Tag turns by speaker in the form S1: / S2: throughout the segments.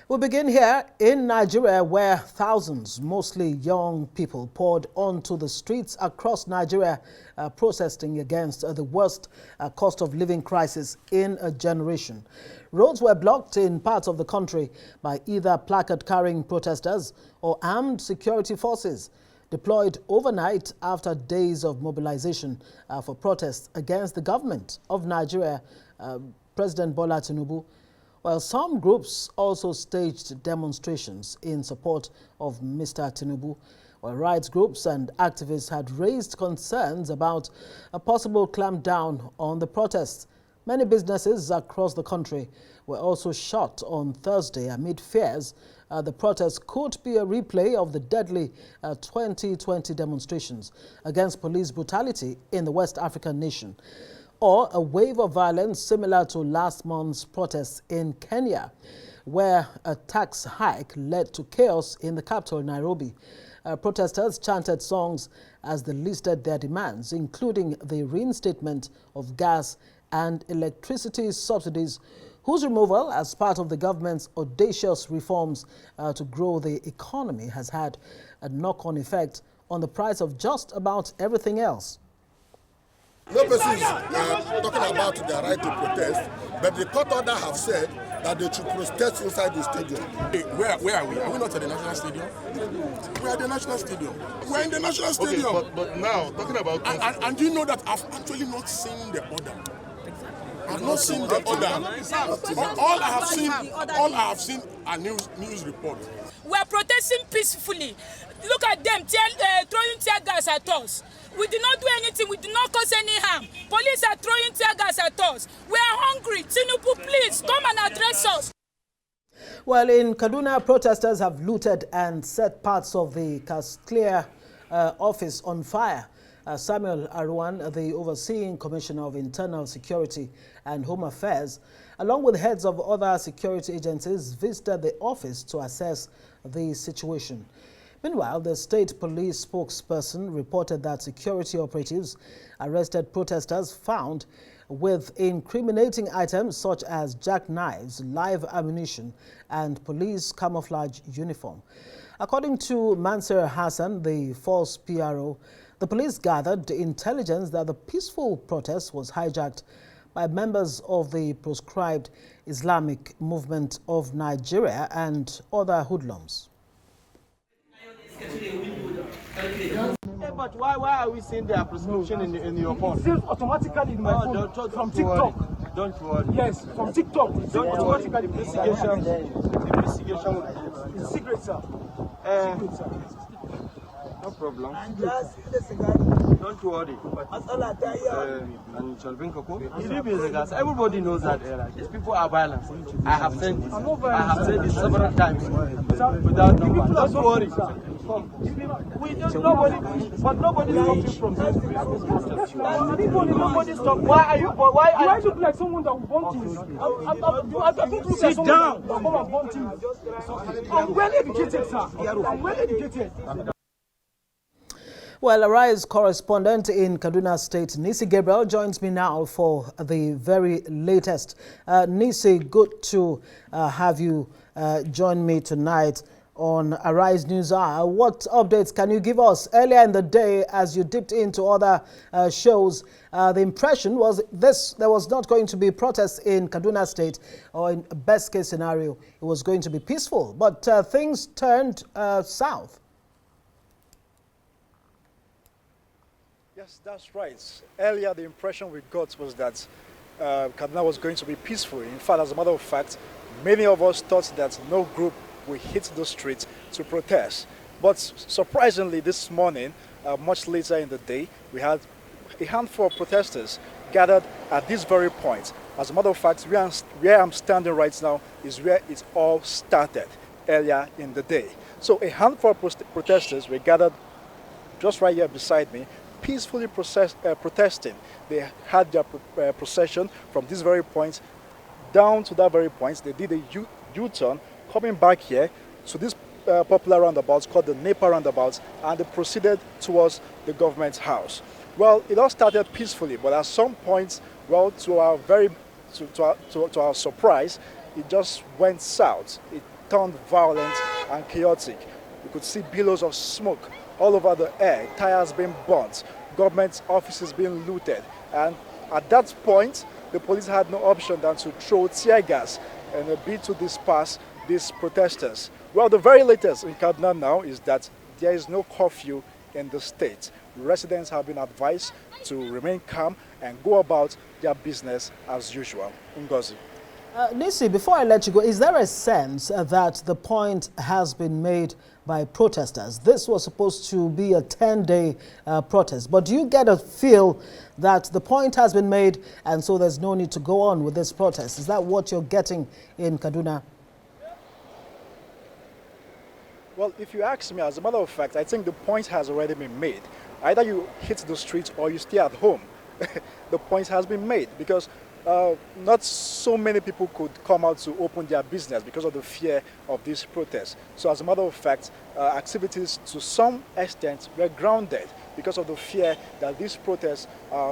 S1: We begin here in Nigeria, where thousands, mostly young people, poured onto the streets across Nigeria protesting against the worst cost of living crisis in a generation. Roads were blocked in parts of the country by either placard-carrying protesters or armed security forces deployed overnight after days of mobilization for protests against the government of Nigeria, President Bola Tinubu. While some groups also staged demonstrations in support of Mr. Tinubu, while rights groups and activists had raised concerns about a possible clampdown on the protests. Many businesses across the country were also shut on Thursday amid fears the protests could be a replay of the deadly 2020 demonstrations against police brutality in the West African nation, or a wave of violence similar to last month's protests in Kenya, where a tax hike led to chaos in the capital, Nairobi. Protesters chanted songs as they listed their demands, including the reinstatement of gas and electricity subsidies, whose removal as part of the government's audacious reforms to grow the economy has had a knock-on effect on the price of just about everything else.
S2: No person is talking about their right to protest, but the court order have said that they should protest inside the stadium.
S3: Hey, where are we? Are we not at the National Stadium? We are at the National Stadium. We are in the National Stadium.
S4: Okay, but now, talking about...
S3: And you know that I've actually not seen the order. I've not seen the order. All I have seen are news reports.
S5: We are protesting peacefully. Look at them throwing tear gas at us. We did not do anything. We did not cause any harm. Police are throwing tear gas at us. We are hungry. Tinubu, please come and address us.
S1: Well, in Kaduna, protesters have looted and set parts of the Clear office on fire. Samuel Arwan, the overseeing Commissioner of Internal Security and Home Affairs, along with heads of other security agencies, visited the office to assess the situation. Meanwhile, the state police spokesperson reported that security operatives arrested protesters found with incriminating items such as jackknives, live ammunition, and police camouflage uniform. According to Mansur Hassan, the false PRO, the police gathered intelligence that the peaceful protest was hijacked by members of the proscribed Islamic movement of Nigeria and other hoodlums.
S6: But why are we seeing their prescription in your phone? It says automatically in my phone from TikTok. Don't worry. Yes, from TikTok. It's automatically investigation. It's secret, sir. No problem. Don't worry. Everybody knows that these people are violent. I have said this. I have said this several times. Without don't worry. Nobody stopped you from this. Nobody stopped. Why are you? Why do I look like someone that will want you? Sit down. I'm well educated, sir. I'm well educated.
S1: Well, Arise correspondent in Kaduna State, Nisi Gabriel, joins me now for the very latest. Nisi, good to have you join me tonight on Arise News Hour. What updates can you give us? Earlier in the day, as you dipped into other shows, the impression was there was not going to be protests in Kaduna State, or in a best case scenario, it was going to be peaceful. But things turned south.
S7: Yes, that's right. Earlier, the impression we got was that Kaduna was going to be peaceful. In fact, as a matter of fact, many of us thought that no group will hit the streets to protest. But surprisingly, this morning, much later in the day, we had a handful of protesters gathered at this very point. As a matter of fact, where I'm standing right now is where it all started earlier in the day. So a handful of protesters were gathered just right here beside me, peacefully protesting. They had their procession from this very point down to that very point. They did a U-turn coming back here to this popular roundabout called the NEPA roundabout, and they proceeded towards the government house. Well, it all started peacefully, but at some point, well, to our surprise, it just went south. turned violent and chaotic. We could see billows of smoke all over the air, tires being burnt, government offices being looted. And at that point, the police had no option than to throw tear gas in a bid to disperse these protesters. Well, the very latest in Kaduna now is that there is no curfew in the state. Residents have been advised to remain calm and go about their business as usual. Ngozi.
S1: Nisi, before I let you go, is there a sense that the point has been made by protesters? This was supposed to be a 10-day protest, but do you get a feel that the point has been made and so there's no need to go on with this protest? Is that what you're getting in Kaduna?
S7: Well, if you ask me, as a matter of fact, I think the point has already been made. Either you hit the streets or you stay at home. The point has been made because not so many people could come out to open their business because of the fear of this protest. So as a matter of fact, activities to some extent were grounded because of the fear that this protest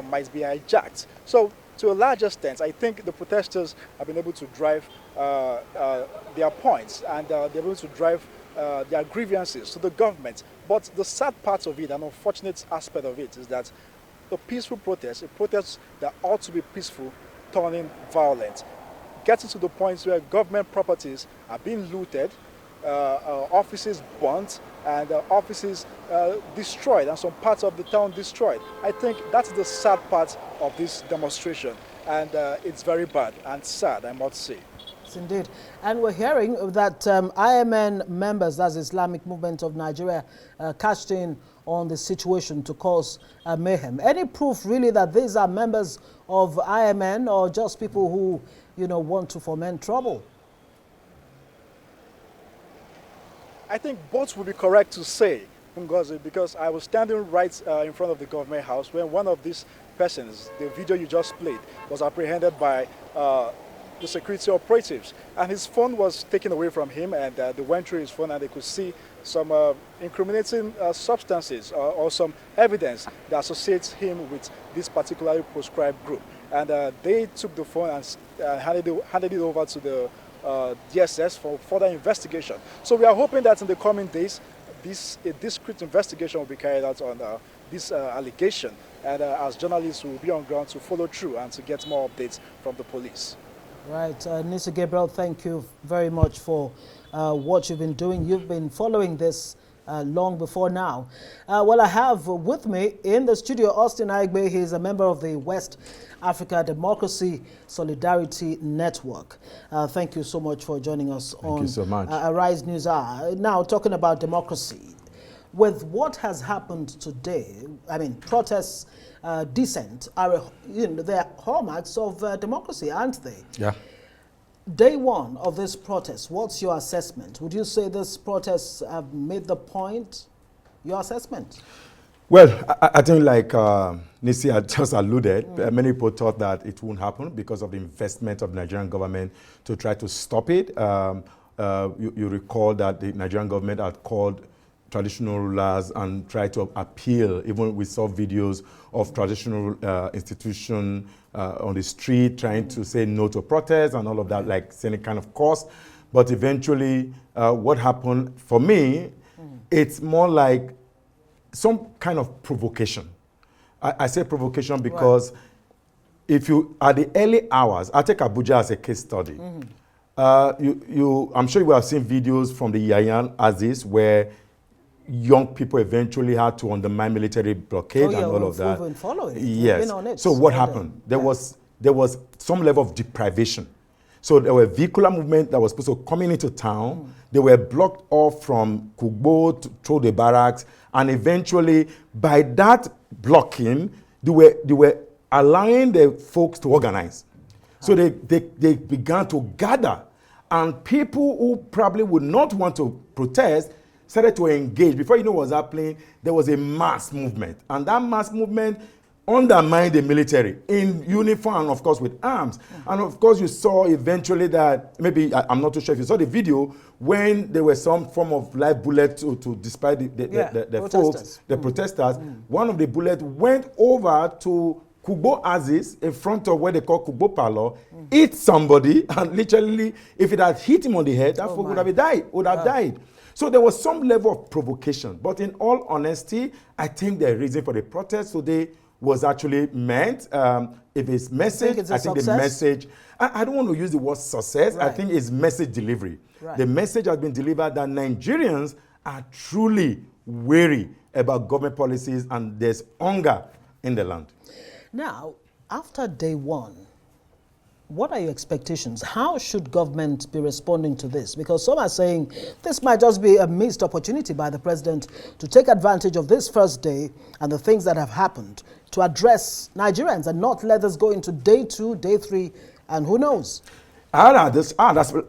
S7: might be hijacked. So to a large extent, I think the protesters have been able to drive their points and they're able to drive their grievances to the government. But the sad part of it, an unfortunate aspect of it, is that a peaceful protest, a protest that ought to be peaceful, turning violent, getting to the point where government properties are being looted, offices burnt, and offices destroyed, and some parts of the town destroyed. I think that's the sad part of this demonstration, and it's very bad and sad, I must say.
S1: Indeed. And we're hearing that IMN members, that's Islamic Movement of Nigeria, cashed in on the situation to cause mayhem. Any proof really that these are members of IMN or just people who, want to foment trouble?
S7: I think both would be correct to say, Ngozi, because I was standing right in front of the government house when one of these persons, the video you just played, was apprehended by the security operatives, and his phone was taken away from him, and they went through his phone and they could see some incriminating substances or some evidence that associates him with this particularly proscribed group. And they took the phone and handed it over to the DSS for further investigation. So we are hoping that in the coming days, a discreet investigation will be carried out on this allegation, and as journalists will be on ground to follow through and to get more updates from the police.
S1: Right. Nisa Gabriel, thank you very much for what you've been doing. You've been following this long before now. Well, I have with me in the studio Austin Aigbe. He's a member of the West Africa Democracy Solidarity Network. Thank you so much for joining us on Arise News Hour. Now, talking about democracy. With what has happened today, I mean, protests, dissent, are they're hallmarks of democracy, aren't they?
S4: Yeah.
S1: Day one of this protest, what's your assessment? Would you say this protests have made the point? Your assessment?
S4: Well, I think like Nisi had just alluded, many people thought that it wouldn't happen because of the investment of the Nigerian government to try to stop it. You recall that the Nigerian government had called traditional rulers and tried to appeal. Even we saw videos of traditional institutions on the street trying to say no to protest and all of that, like any kind of cost. But eventually, what happened for me, it's more like some kind of provocation. I say provocation because if you, at the early hours, I take Abuja as a case study. I'm sure you will have seen videos from the Yayan Aziz where young people eventually had to undermine military blockade and all of that.
S1: Been following it.
S4: Yes.
S1: Been on it.
S4: So what happened? There was some level of deprivation. So there were vehicular movement that was supposed to come into town. They were blocked off from Kugbo through the barracks, and eventually, by that blocking, they were allowing the folks to organize. So they began to gather, and people who probably would not want to protest started to engage. Before you know what was happening, there was a mass movement. And that mass movement undermined the military in uniform and, of course, with arms. And, of course, you saw eventually that, maybe, I'm not too sure if you saw the video, when there was some form of live bullet to despite the folks, the protesters, one of the bullets went over to Kugbo Aziz, in front of where they call Kugbo Parlor, hit somebody, and literally, if it had hit him on the head, that folk would have died. So there was some level of provocation. But in all honesty, I think the reason for the protest today was actually meant. If it's message, I think the message, I don't want to use the word success, I think it's message delivery. The message has been delivered that Nigerians are truly wary about government policies and there's hunger in the land.
S1: Now, after day one, what are your expectations? How should government be responding to this? Because some are saying this might just be a missed opportunity by the president to take advantage of this first day and the things that have happened to address Nigerians and not let us go into day 2, day 3, and who knows?
S4: I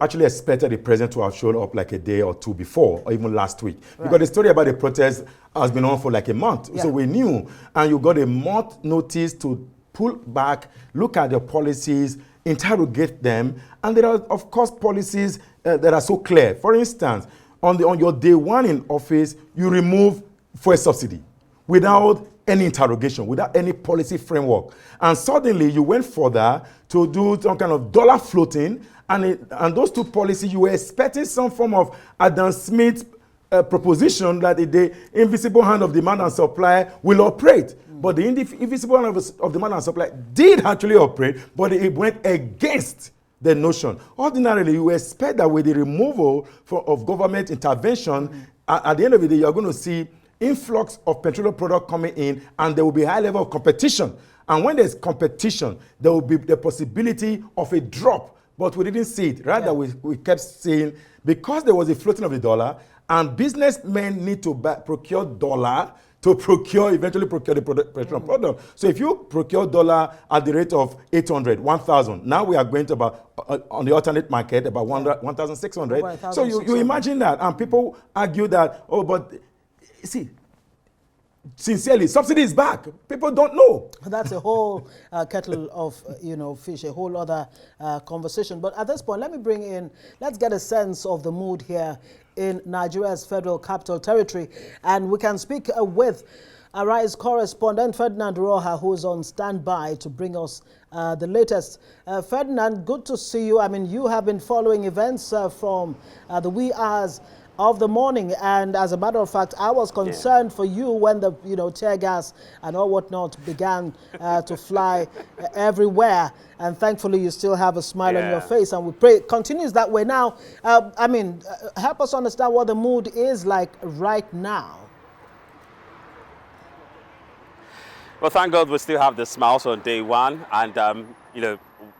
S4: actually expected the president to have shown up like a day or two before, or even last week. Because the story about the protest has been on for like a month. So we knew. And you got a month notice to pull back, look at the policies, interrogate them. And there are, of course, policies that are so clear. For instance, on your day one in office, you remove fuel subsidy without any interrogation, without any policy framework. And suddenly you went further to do some kind of dollar floating, and those two policies, you were expecting some form of Adam Smith proposition that the invisible hand of demand and supply will operate. But the invisible hand of demand and supply did actually operate, but it went against the notion. Ordinarily, you expect that with the removal of government intervention, at the end of the day, you're going to see influx of petroleum product coming in, and there will be a high level of competition. And when there's competition, there will be the possibility of a drop. But we didn't see it. Rather, we kept saying, because there was a floating of the dollar, and businessmen need to procure dollar to eventually procure the petroleum product. So if you procure dollar at the rate of 800, 1,000, now we are going to about, on the alternate market, about 1,600. So you imagine that. And people argue that, oh, but see, sincerely, subsidy is back. People don't know.
S1: That's a whole kettle of fish, a whole other conversation. But at this point, let's get a sense of the mood here in Nigeria's Federal Capital Territory. And we can speak with Arise correspondent Ferdinand Roha, who is on standby to bring us the latest. Ferdinand, good to see you. I mean, you have been following events from the wee hours of the morning, and as a matter of fact, I was concerned for you when the tear gas and all whatnot began to fly everywhere, and thankfully you still have a smile on your face, and we pray it continues that way. Now, I mean, help us understand what the mood is like right now.
S8: Well, thank God we still have the smiles on day one, and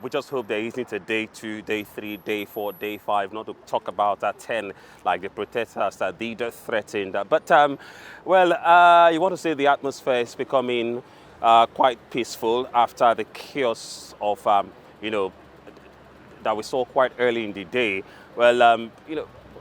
S8: we just hope there isn't a day 2, day 3, day 4, day 5, not to talk about 10 like the protesters did threatened. But, you want to say the atmosphere is becoming quite peaceful after the chaos of, that we saw quite early in the day. Well,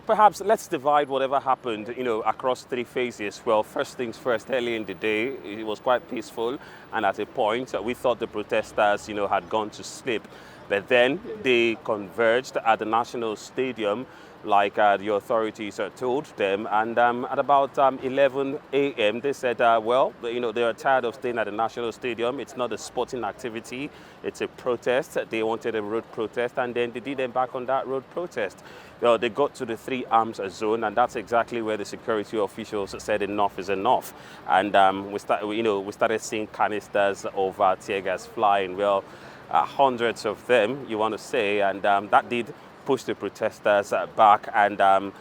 S8: perhaps let's divide whatever happened, across 3 phases. Well, first things first, early in the day, it was quite peaceful. And at a point, we thought the protesters, had gone to sleep. But then they converged at the National Stadium, like the authorities told them. And at about 11 a.m., they said, they are tired of staying at the National Stadium. It's not a sporting activity. It's a protest. They wanted a road protest, and then they did embark on that road protest. Well, they got to the 3 arms zone, and that's exactly where the security officials said enough is enough. And we started seeing canisters of tear gas flying. Well, hundreds of them, you want to say, and that did push the protesters back, and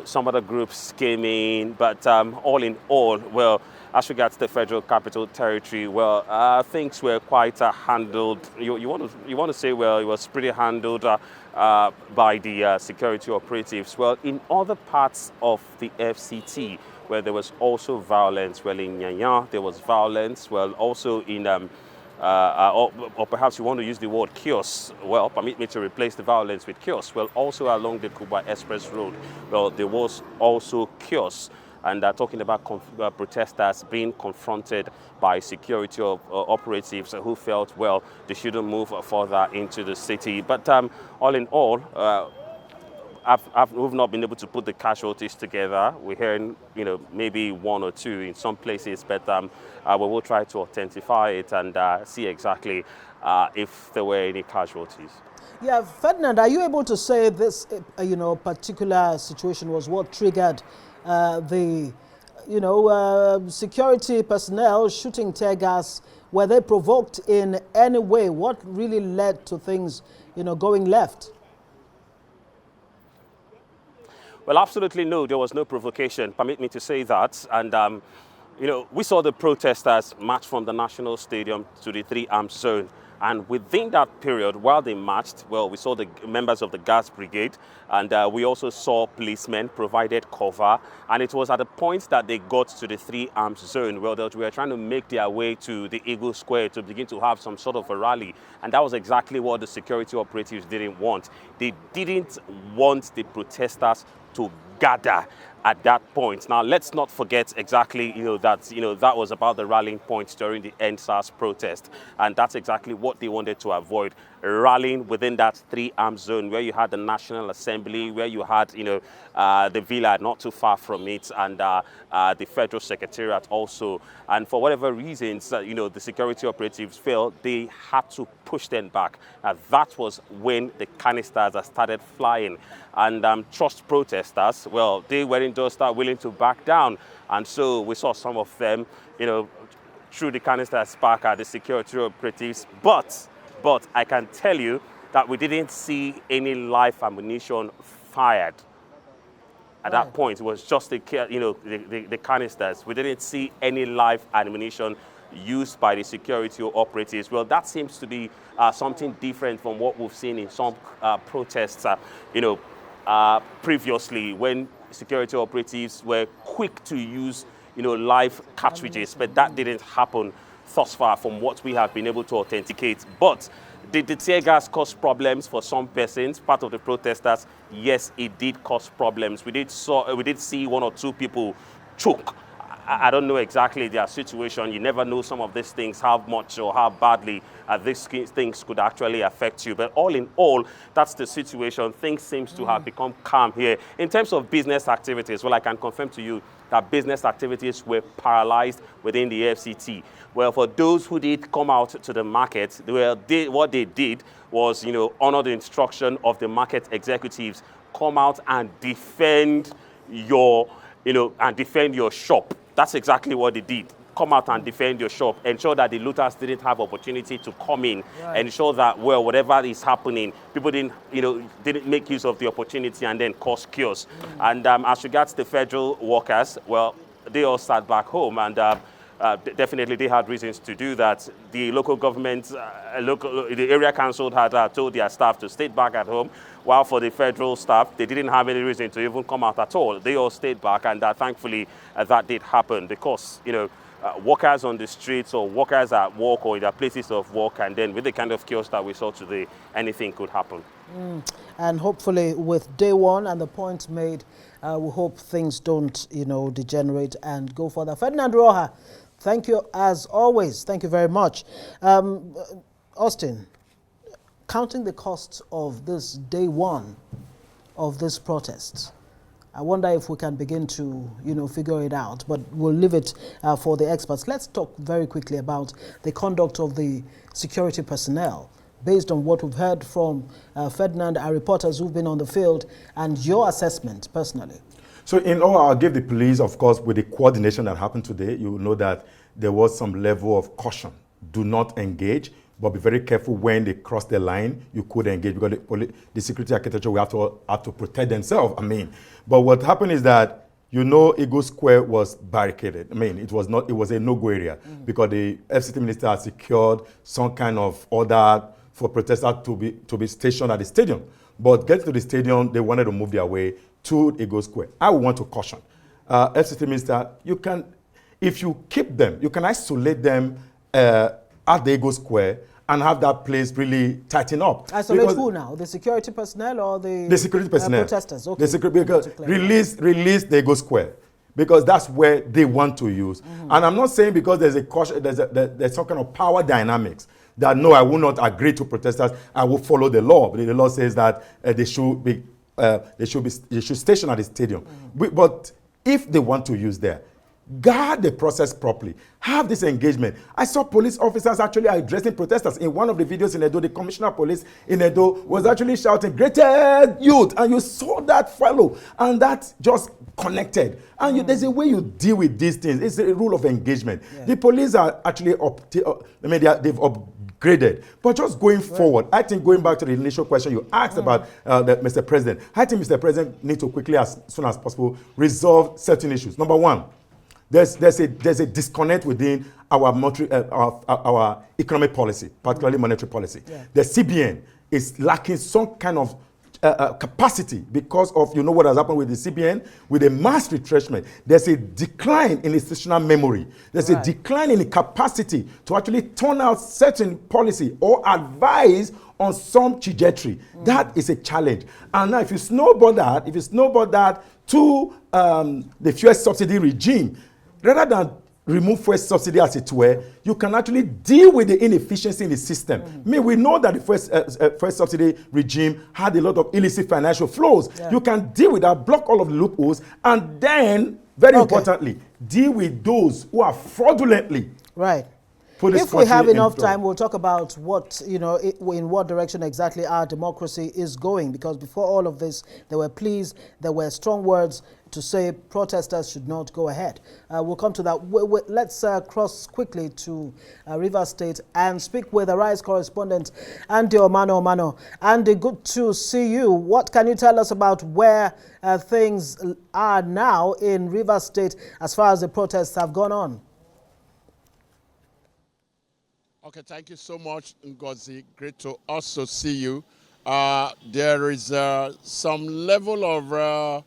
S8: some other groups came in. But all in all, well, as regards the Federal Capital Territory, well, things were quite handled. You want to say, well, it was pretty handled by the security operatives. Well, in other parts of the FCT, where there was also violence, well, in Nyanya, there was violence, well, also in or perhaps you want to use the word chaos. Well, permit me to replace the violence with chaos. Well, also along the Kuba Express Road, well, there was also chaos. And talking about protesters being confronted by security operatives who felt, well, they shouldn't move further into the city. But all in all, we've not been able to put the casualties together. We're hearing, maybe 1 or 2 in some places, but we will try to authentify it and see exactly if there were any casualties.
S1: Yeah, Ferdinand, are you able to say this, particular situation was what triggered the, security personnel shooting tear gas? Were they provoked in any way? What really led to things, going left?
S8: Well, absolutely no. There was no provocation. Permit me to say that. And, we saw the protesters march from the National Stadium to the 3-armed zone. And within that period, while they marched, well, we saw the members of the Gas Brigade, and we also saw policemen provided cover. And it was at the point that they got to the 3-armed zone, well, they were trying to make their way to the Aigbe Square to begin to have some sort of a rally. And that was exactly what the security operatives didn't want. They didn't want the protesters to gather at that point. Now, let's not forget exactly, that was about the rallying point during the NSAS protest. And that's exactly what they wanted to avoid, rallying within that 3-armed zone where you had the National Assembly, where you had, the villa not too far from it, and the Federal Secretariat also. And for whatever reasons, the security operatives felt they had to push them back. That was when the canisters started flying. And trust protesters, well, they weren't just willing to back down. And so we saw some of them, threw the canisters back at the security operatives. But I can tell you that we didn't see any live ammunition fired. At that point, it was just the canisters. We didn't see any live ammunition used by the security operatives. Well, that seems to be something different from what we've seen in some protests, previously, when security operatives were quick to use, live cartridges, but that didn't happen thus far from what we have been able to authenticate. But did the tear gas cause problems for some persons, part of the protesters? Yes, it did cause problems. We did see 1 or 2 people choke. I don't know exactly their situation. You never know some of these things, how much or how badly these things could actually affect you. But all in all, that's the situation. Things seem to have become calm here. In terms of business activities, well, I can confirm to you that business activities were paralyzed within the FCT. Well, for those who did come out to the market, what they did was, honor the instruction of the market executives. Come out and defend your shop. That's exactly what they did. Come out and defend your shop. Ensure that the looters didn't have opportunity to come in. Right. Ensure that, well, whatever is happening, people didn't make use of the opportunity and then cause chaos. And as regards the federal workers, well, they all sat back home, and definitely they had reasons to do that. The local government, the area council had told their staff to stay back at home, while for the federal staff, they didn't have any reason to even come out at all. They all stayed back, and thankfully that did happen, because, workers on the streets or workers at work or in their places of work, and then with the kind of chaos that we saw today, anything could happen.
S1: And hopefully with day one and the points made, we hope things don't, degenerate and go further. Ferdinand Roha, thank you as always. Thank you very much. Austin, counting the costs of this day one of this protest, I wonder if we can begin to, figure it out, but we'll leave it for the experts. Let's talk very quickly about the conduct of the security personnel, based on what we've heard from Ferdinand and reporters who've been on the field, and your assessment personally.
S4: So in all, I'll give the police, of course, with the coordination that happened today, you will know that there was some level of caution. Do not engage, but be very careful when they cross the line. You could engage, because the security architecture will have to protect themselves. But what happened is that, Aigbe Square was barricaded. It was a no-go area, because the FCT minister had secured some kind of order for protesters to be stationed at the stadium. But getting to the stadium, they wanted to move their way to Aigbe Square. I want to caution FCT minister, if you keep them, you can isolate them at the Aigbe Square and have that place really tighten up.
S1: Isolate who now? The security personnel or the security personnel? Protesters. Okay.
S4: Because release the Aigbe Square, because that's where they want to use. And I'm not saying because there's a caution, there's some kind of power dynamics that no, I will not agree to protesters. I will follow the law. But the law says that they should be they should station at the stadium. But if they want to use there, guard the process properly. Have this engagement. I saw police officers actually addressing protesters. In one of the videos in Edo, the commissioner of police in Edo was actually shouting, "Greater youth!" And you saw that follow, and that just connected. And there's a way you deal with these things. It's a rule of engagement. Yeah. The police are actually they've upgraded. But just going forward, I think going back to the initial question you asked about Mr. President, I think Mr. President needs to quickly, as soon as possible, resolve certain issues. Number one, there's a disconnect within our economic policy, particularly monetary policy. Yeah. The CBN is lacking some kind of capacity because of, you know what has happened with the CBN, with a mass retrenchment. There's a decline in institutional memory. There's a decline in the capacity to actually turn out certain policy or advise on some trajectory. That is a challenge. And now if you snowball that to the fuel subsidy regime, rather than remove fuel subsidy as it were, you can actually deal with the inefficiency in the system. I mean, we know that the fuel subsidy regime had a lot of illicit financial flows. Yeah. You can deal with that, block all of the loopholes, and then, very importantly, deal with those who are fraudulently.
S1: Right. If we have enough time, we'll talk about what, in what direction exactly our democracy is going. Because before all of this, there were pleas, there were strong words to say protesters should not go ahead. We'll come to that. Let's cross quickly to Rivers State and speak with the Rise correspondent, Andy Omano. Andy, good to see you. What can you tell us about where things are now in Rivers State as far as the protests have gone on?
S3: Okay, thank you so much, Ngozi. Great to also see you. There is some level of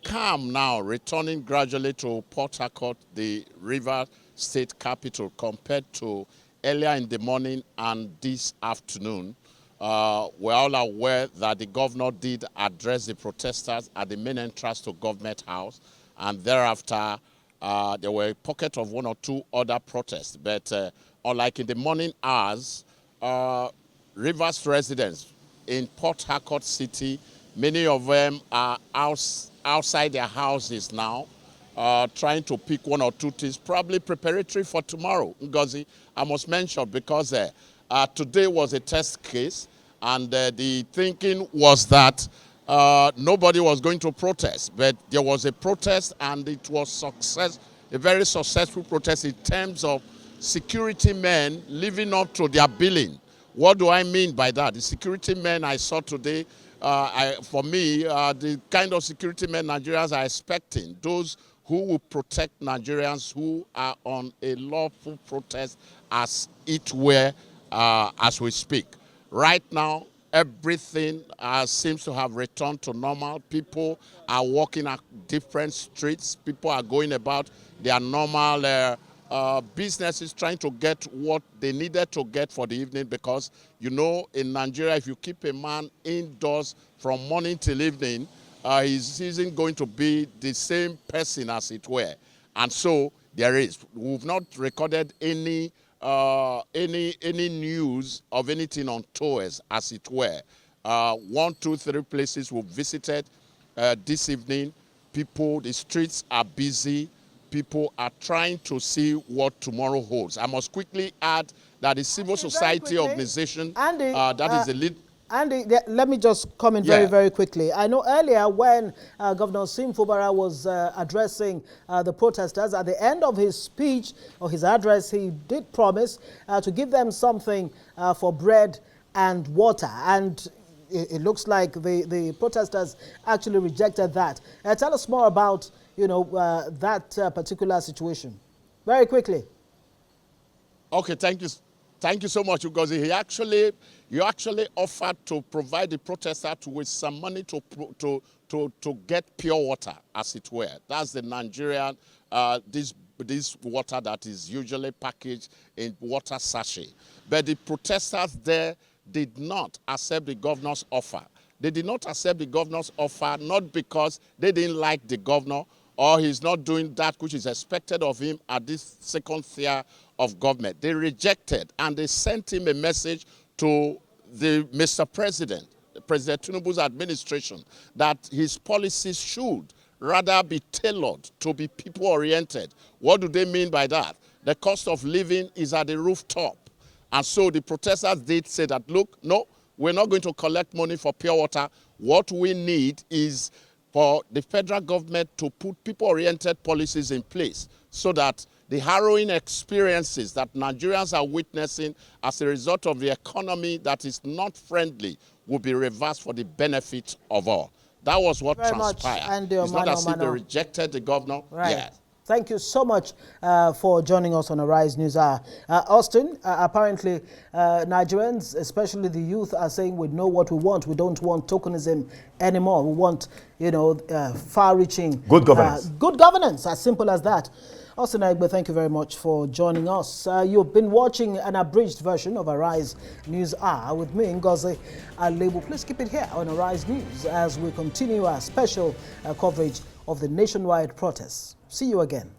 S3: calm now returning gradually to Port Harcourt, the River State capital, compared to earlier in the morning and this afternoon. We're all aware that the governor did address the protesters at the main entrance to Government House, and thereafter there were a pocket of one or two other protests. But unlike in the morning hours, Rivers residents in Port Harcourt City, many of them are outside their houses now, trying to pick one or two things, probably preparatory for tomorrow. Ngozi, I must mention, because today was a test case, and the thinking was that nobody was going to protest, but there was a protest, and it was a very successful protest in terms of security men living up to their billing. What do I mean by that? The security men I saw today, for me, the kind of security men Nigerians are expecting, those who will protect Nigerians who are on a lawful protest, as it were, as we speak. Right now, everything seems to have returned to normal. People are walking at different streets. People are going about their normal businesses, trying to get what they needed to get for the evening, because, in Nigeria, if you keep a man indoors from morning till evening, he isn't going to be the same person, as it were. And so we've not recorded any news of anything on tours, as it were. 1, 2, 3 places we visited this evening. The streets are busy. People are trying to see what tomorrow holds. I must quickly add that the civil society organization,
S1: Andy,
S3: that is the lead.
S1: Andy, let me just comment very quickly. I know earlier when Governor Sim Fubara was addressing the protesters, at the end of his speech or his address, he did promise to give them something for bread and water. And it looks like the protesters actually rejected that. Tell us more about that particular situation. Very quickly.
S3: Okay, thank you so much, Ugozi. You actually offered to provide the protester with some money to get pure water, as it were. That's the Nigerian, this water that is usually packaged in water sachet. But the protesters there did not accept the governor's offer. They did not accept the governor's offer, not because they didn't like the governor, or he's not doing that which is expected of him at this second tier of government. They rejected, and they sent him a message to the Mr. President, President Tinubu's administration that his policies should rather be tailored to be people-oriented. What do they mean by that? The cost of living is at the rooftop. And so the protesters did say that, look, no, we're not going to collect money for pure water. What we need is for the federal government to put people-oriented policies in place so that the harrowing experiences that Nigerians are witnessing as a result of the economy that is not friendly will be reversed for the benefit of all. That was what transpired. It's not as if they rejected the governor.
S1: Right.
S3: Yes.
S1: Thank you so much for joining us on Arise News Hour. Austin, apparently Nigerians, especially the youth, are saying we know what we want. We don't want tokenism anymore. We want, far-reaching...
S4: Good governance.
S1: Good governance, as simple as that. Austin Aigbe, thank you very much for joining us. You've been watching an abridged version of Arise News Hour with me, Ngozi Alebu. Please keep it here on Arise News as we continue our special coverage of the nationwide protests. See you again.